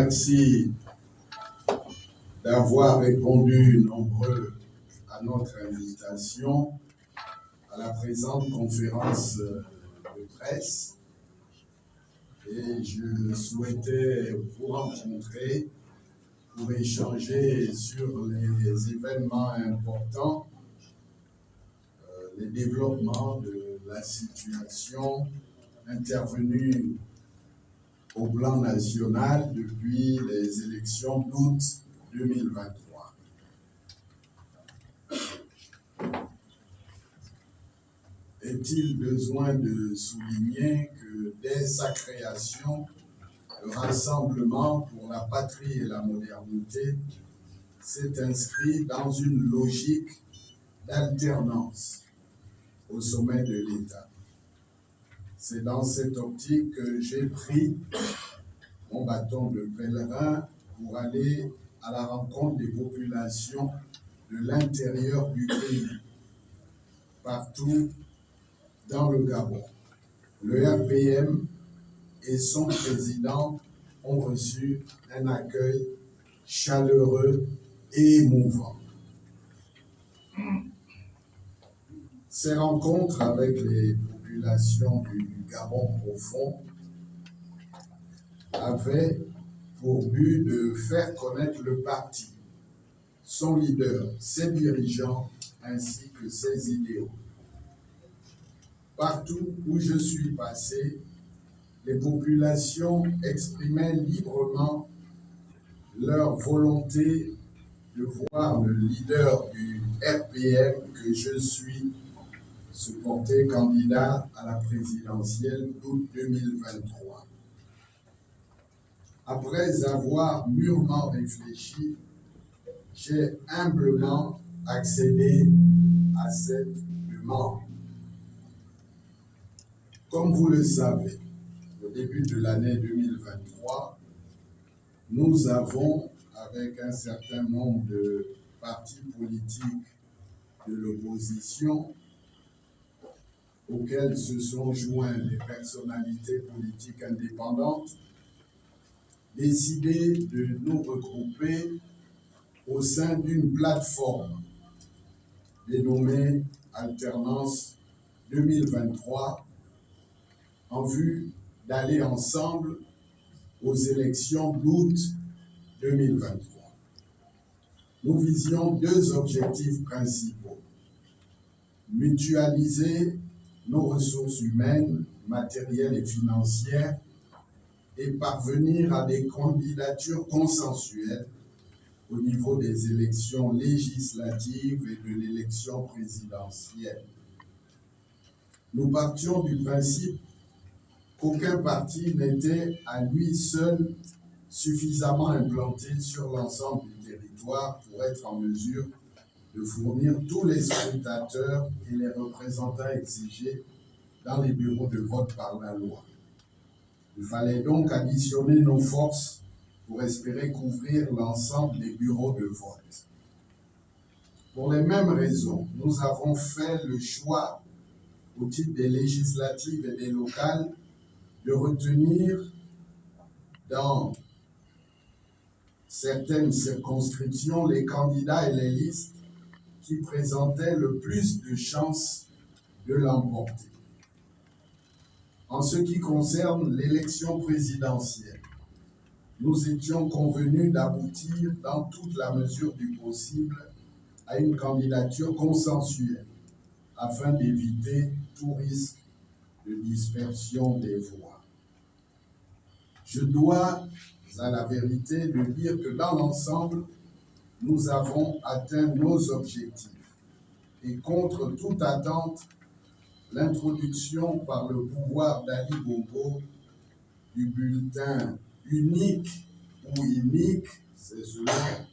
Merci d'avoir répondu nombreux à notre invitation à la présente conférence de presse. Et je souhaitais vous rencontrer pour échanger sur les événements importants, les développements de la situation intervenue au plan national depuis les élections d'août 2023. Est-il besoin de souligner que dès sa création, le Rassemblement pour la patrie et la modernité s'est inscrit dans une logique d'alternance au sommet de l'État. C'est dans cette optique que j'ai pris mon bâton de pèlerin pour aller à la rencontre des populations de l'intérieur du pays, partout dans le Gabon. Le RPM et son président ont reçu un accueil chaleureux et émouvant. Ces rencontres avec les populations du Gabon profond avaient pour but de faire connaître le parti, son leader, ses dirigeants ainsi que ses idéaux. Partout où je suis passé, les populations exprimaient librement leur volonté de voir le leader du RPM que je suis se porter candidat à la présidentielle d'août 2023. Après avoir mûrement réfléchi, j'ai humblement accédé à cette demande. Comme vous le savez, au début de l'année 2023, nous avons, avec un certain nombre de partis politiques de l'opposition, auxquels se sont joints les personnalités politiques indépendantes, décidé de nous regrouper au sein d'une plateforme dénommée Alternance 2023 en vue d'aller ensemble aux élections d'août 2023. Nous visions deux objectifs principaux: mutualiser nos ressources humaines, matérielles et financières et parvenir à des candidatures consensuelles au niveau des élections législatives et de l'élection présidentielle. Nous partions du principe qu'aucun parti n'était à lui seul suffisamment implanté sur l'ensemble du territoire pour être en mesure de fournir tous les scrutateurs et les représentants exigés dans les bureaux de vote par la loi. Il fallait donc additionner nos forces pour espérer couvrir l'ensemble des bureaux de vote. Pour les mêmes raisons, nous avons fait le choix, au titre des législatives et des locales, de retenir dans certaines circonscriptions les candidats et les listes qui présentaient le plus de chances de l'emporter. En ce qui concerne l'élection présidentielle, nous étions convenus d'aboutir dans toute la mesure du possible à une candidature consensuelle afin d'éviter tout risque de dispersion des voix. Je dois, à la vérité, de dire que dans l'ensemble, nous avons atteint nos objectifs et contre toute attente, l'introduction par le pouvoir d'Ali Bongo du bulletin unique ou inique, c'est cela,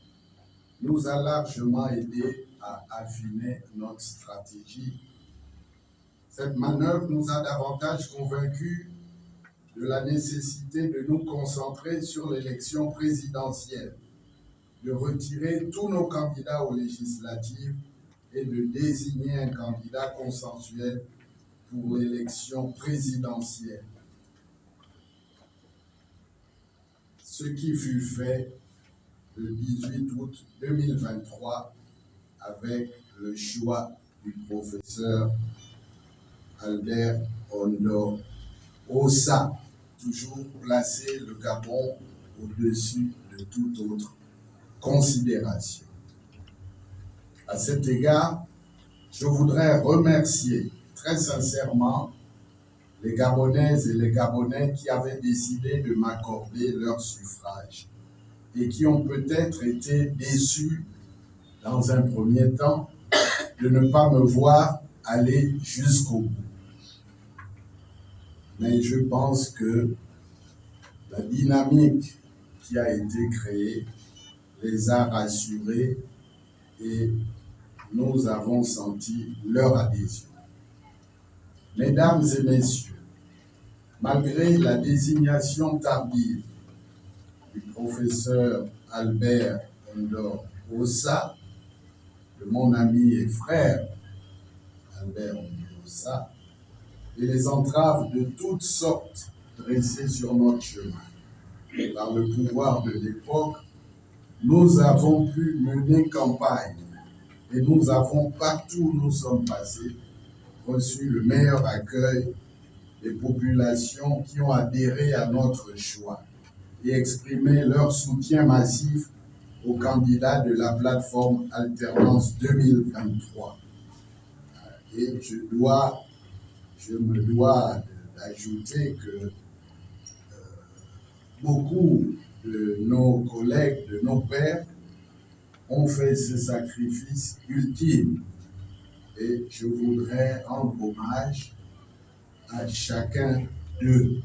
nous a largement aidé à affiner notre stratégie. Cette manœuvre nous a davantage convaincus de la nécessité de nous concentrer sur l'élection présidentielle, de retirer tous nos candidats aux législatives et de désigner un candidat consensuel pour l'élection présidentielle. ce qui fut fait le 18 août 2023 avec le choix du professeur Albert Ondor Ossa, toujours placer le Gabon au-dessus de toute autre considération. À cet égard, je voudrais remercier très sincèrement les Gabonaises et les Gabonais qui avaient décidé de m'accorder leur suffrage et qui ont peut-être été déçus dans un premier temps de ne pas me voir aller jusqu'au bout. Mais je pense que la dynamique qui a été créée les a rassurés et nous avons senti leur adhésion. Mesdames et messieurs, malgré la désignation tardive du professeur Albert Ondor Ossa, de mon ami et frère Albert Ondor Ossa, et les entraves de toutes sortes dressées sur notre chemin par le pouvoir de l'époque, nous avons pu mener campagne et nous avons, partout où nous sommes passés, reçu le meilleur accueil des populations qui ont adhéré à notre choix et exprimé leur soutien massif aux candidats de la plateforme Alternance 2023. Et je me dois d'ajouter que beaucoup de nos collègues, de nos pairs, ont fait ce sacrifice ultime. Et je voudrais rendre hommage à chacun d'eux.